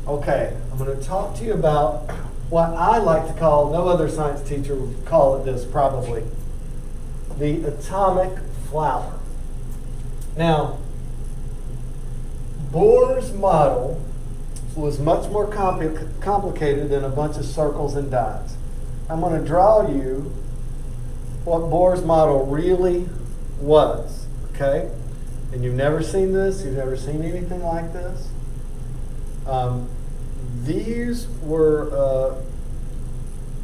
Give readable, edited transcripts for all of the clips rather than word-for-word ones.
Okay, I'm going to talk to you about what I like to call, no other science teacher would call it this probably, the atomic flower. Now, Bohr's model was much more complicated than a bunch of circles and dots. I'm going to draw you what Bohr's model really was, okay? And you've never seen this, you've never seen anything like this. These were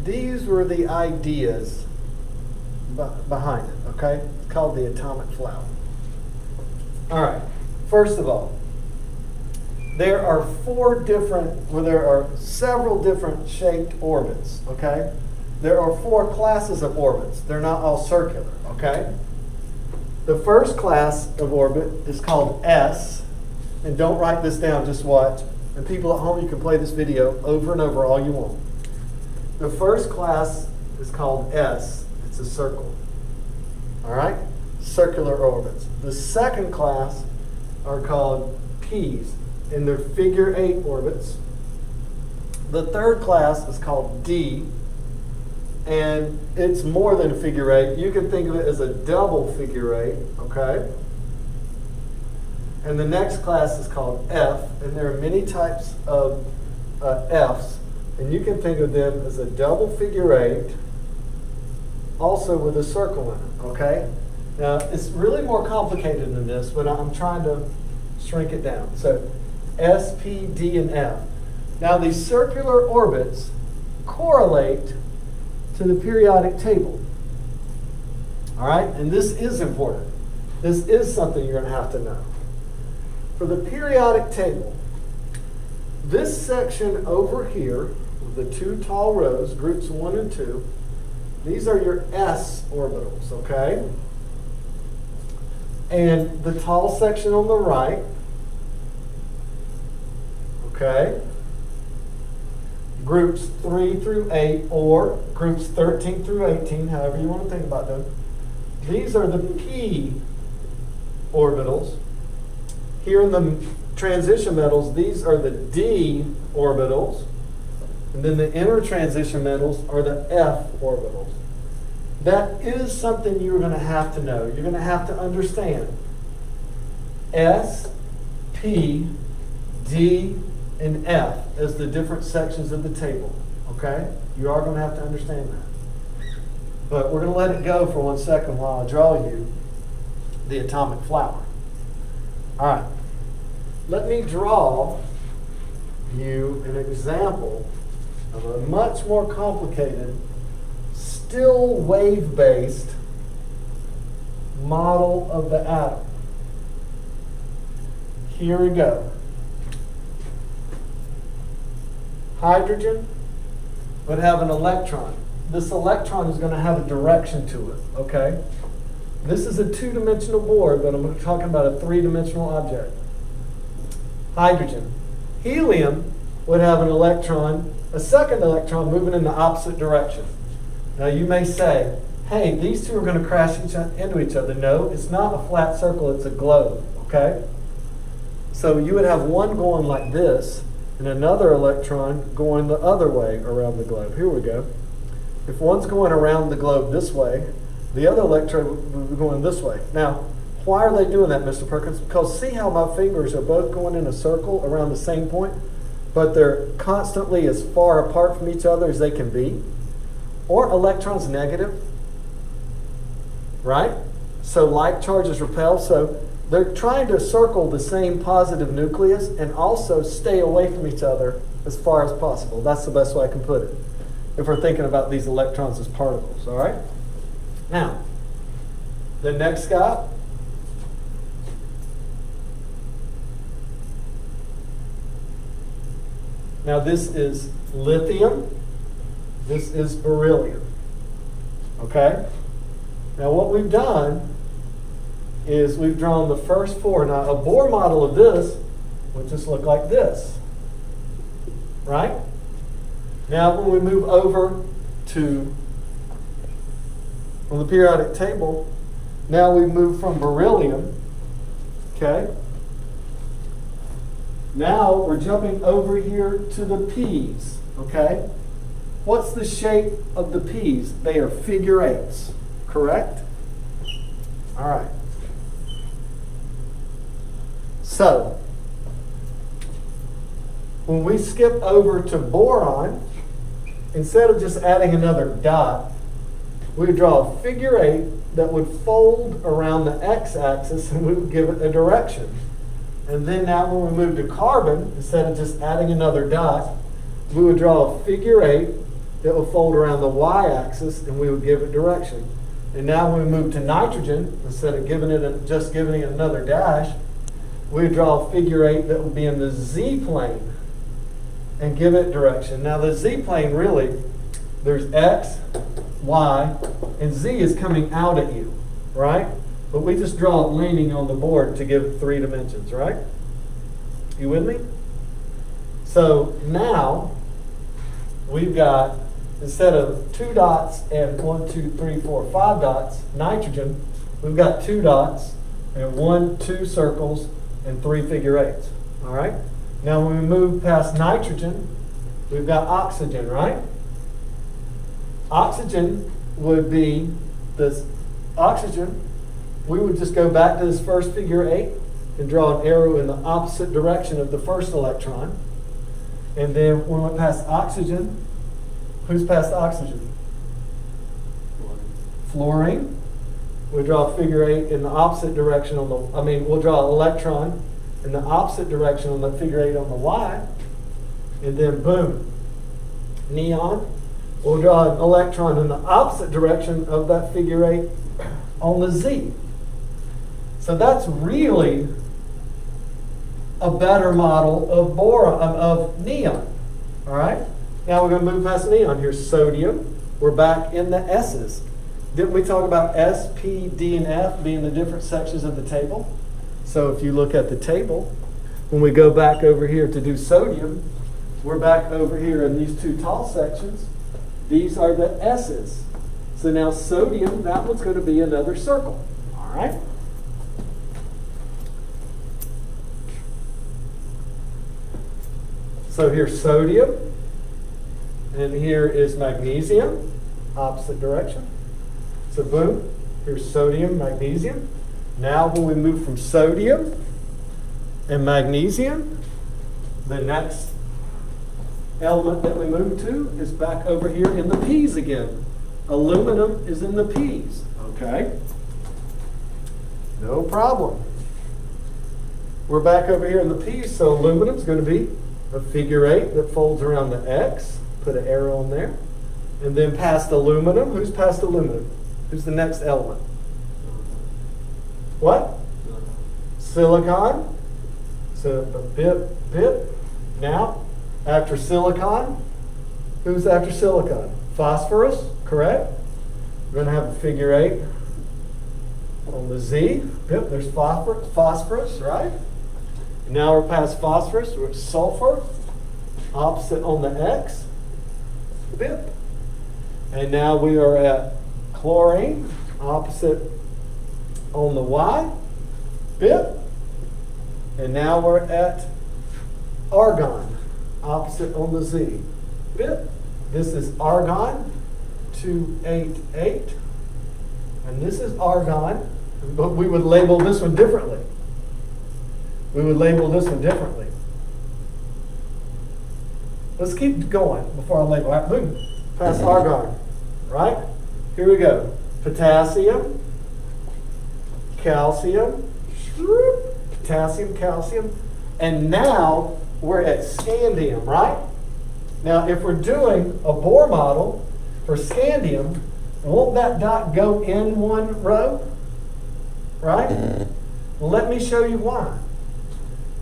the ideas behind it, okay? It's called the atomic flower. All right, first of all, there are several different shaped orbits, okay? There are 4 classes of orbits. They're not all circular, okay? The first class of orbit is called S, and don't write this down, just watch. And people at home, you can play this video over and over all you want. The first class is called S. It's a circle. All right? Circular orbits. The second class are called Ps, and they're figure 8 orbits. The third class is called D, and it's more than a figure 8. You can think of it as a double figure 8, okay? And the next class is called F, and there are many types of Fs, and you can think of them as a double figure 8, also with a circle in it, okay? Now, it's really more complicated than this, but I'm trying to shrink it down. So, S, P, D, and F. Now, these circular orbits correlate to the periodic table. All right? And this is important. This is something you're going to have to know. For the periodic table, this section over here, with the 2 tall rows, groups 1 and 2, these are your S orbitals, okay? And the tall section on the right, okay, groups 3 through 8, or groups 13 through 18, however you want to think about them. These are the P orbitals. Here in the transition metals, these are the D orbitals. And then the inner transition metals are the F orbitals. That is something you're going to have to know. You're going to have to understand S, P, D, and F as the different sections of the table. Okay? You are going to have to understand that. But we're going to let it go for 1 second while I draw you the atomic flower. All right. Let me draw you an example of a much more complicated, still wave-based model of the atom. Here we go. Hydrogen would have an electron. This electron is going to have a direction to it, okay? This is a 2-dimensional board, but I'm talking about a 3-dimensional object. Hydrogen. Helium would have an electron, a second electron moving in the opposite direction. Now you may say, hey, these two are going to crash into each other. No, it's not a flat circle, it's a globe, okay? So you would have one going like this, and another electron going the other way around the globe. Here we go. If one's going around the globe this way, the other electron would be going this way. Now, why are they doing that, Mr. Perkins? Because see how my fingers are both going in a circle around the same point, but they're constantly as far apart from each other as they can be? Or electrons negative, right? So like charges repel, so they're trying to circle the same positive nucleus and also stay away from each other as far as possible. That's the best way I can put it, if we're thinking about these electrons as particles, all right? Now, the next guy, now this is lithium, this is beryllium, okay? Now what we've done is we've drawn the first 4. Now a Bohr model of this would just look like this, right? Now when we move over to on the periodic table, now we move from beryllium, okay, Now we're jumping over here to the P's, okay? What's the shape of the P's? They are figure eights, correct? All right. So, when we skip over to boron, instead of just adding another dot, we would draw a figure eight that would fold around the x-axis and we would give it a direction. And then now when we move to carbon, instead of just adding another dot, we would draw a figure eight that would fold around the y-axis and we would give it direction. And now when we move to nitrogen, instead of just giving it another dash, we would draw a figure eight that would be in the z-plane and give it direction. Now the z-plane really, there's x, y, and z is coming out at you, right? But we just draw it leaning on the board to give it 3 dimensions, right? You with me? So now we've got, instead of 2 dots and 1, 2, 3, 4, 5 dots, nitrogen, we've got 2 dots and 1, 2 circles and 3 figure eights. All right? Now when we move past nitrogen, we've got oxygen, right? Oxygen would be this oxygen. We would just go back to this first figure eight and draw an arrow in the opposite direction of the first electron. And then when we pass oxygen, who's past oxygen? Fluorine. We draw a figure eight in the opposite direction on the, we'll draw an electron in the opposite direction on the figure eight on the y. And then boom, neon. We'll draw an electron in the opposite direction of that figure eight on the z. So that's really a better model of boron, of neon. All right? Now we're going to move past neon. Here's sodium. We're back in the S's. Didn't we talk about S, P, D, and F being the different sections of the table? So if you look at the table, when we go back over here to do sodium, we're back over here in these 2 tall sections. These are the S's. So now sodium, that one's going to be another circle. All right? So here's sodium, and here is magnesium, opposite direction. So boom, here's sodium, magnesium. Now when we move from sodium and magnesium, the next element that we move to is back over here in the P's again. Aluminum is in the P's, okay? No problem. We're back over here in the P's, so aluminum is going to be a figure eight that folds around the X. Put an arrow on there. And then past aluminum. Who's past aluminum? Who's the next element? What? Silicon. So a bit. Now, after silicon, who's after silicon? Phosphorus, correct? We're going to have a figure eight on the Z. Yep, there's phosphorus, right? Now we're past phosphorus, we're at sulfur, opposite on the X. Bip. And now we are at chlorine, opposite on the Y. Bip. And now we're at argon, opposite on the Z. Bip. This is argon, 288. And this is argon, but we would label this one differently. Let's keep going before I label. All right, boom. Past argon. Right? Here we go. Potassium, calcium, potassium, calcium. And now we're at scandium, right? Now, if we're doing a Bohr model for scandium, won't that dot go in one row? Right? Well, let me show you why.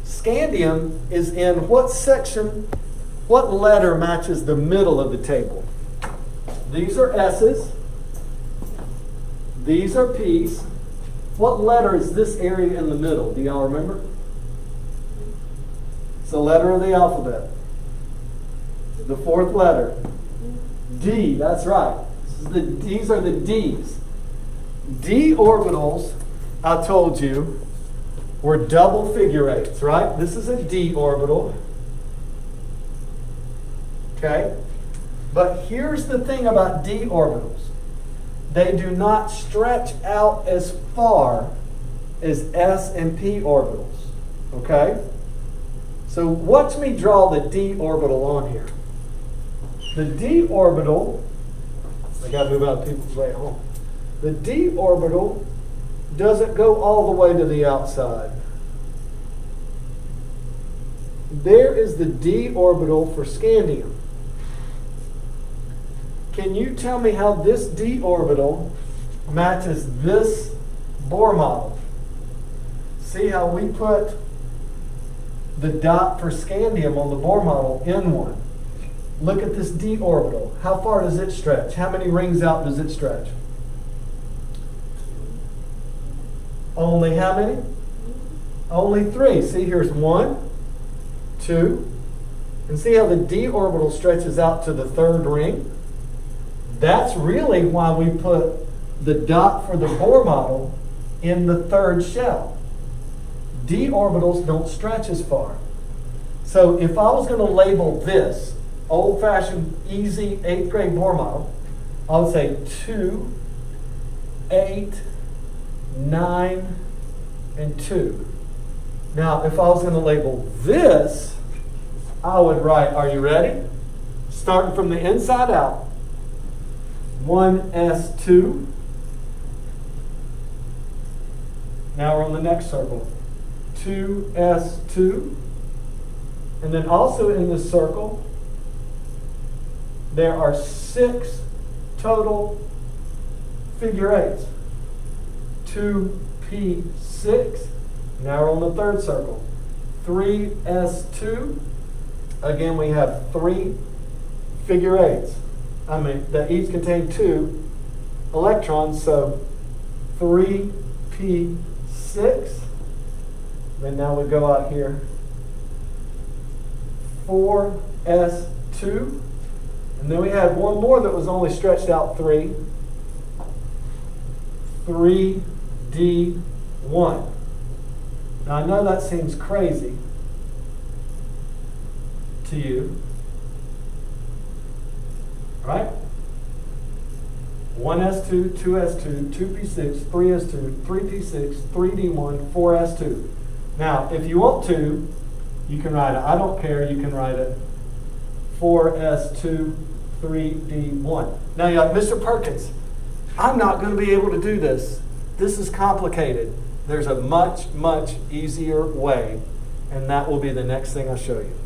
Scandium is in what section, what letter matches the middle of the table? These are S's. These are P's. What letter is this area in the middle? Do y'all remember? It's the letter of the alphabet. The 4th letter. D, that's right. These are the D's. D orbitals, I told you, We're double figure eights, right? This is a d orbital. Okay? But here's the thing about d orbitals. They do not stretch out as far as s and p orbitals. Okay? So watch me draw the d orbital on here. The d orbital, I got to move out of people's way at home. The d orbital doesn't go all the way to the outside. There is the d orbital for scandium. Can you tell me how this d orbital matches this Bohr model? See how we put the dot for scandium on the Bohr model, N1. Look at this d orbital. How far does it stretch? How many rings out does it stretch? Only how many? Only 3. See, here's 1, 2. And see how the d orbital stretches out to the 3rd ring? That's really why we put the dot for the Bohr model in the 3rd shell. D orbitals don't stretch as far. So if I was going to label this old-fashioned, easy 8th grade Bohr model, I would say 2, 8, 9, and 2. Now, if I was going to label this, I would write, are you ready? Starting from the inside out. 1s2. Now we're on the next circle. 2s2. And then also in this circle, there are 6 total figure eights. 2p6. Now we're on the 3rd circle. 3s2. Again, we have 3 figure eights. That each contain 2 electrons, so 3p6. Then now we go out here. 4s2. And then we had one more that was only stretched out 3. 3d1. Now I know that seems crazy to you. Right? 1s2, 2s2, 2p6, 3s2, 3p6, 3d1, 4s2. Now, if you want to, you can write it. I don't care. You can write it 4s2, 3d1. Now, you're like, Mr. Perkins, I'm not going to be able to do this. This is complicated. There's a much, much easier way, and that will be the next thing I show you.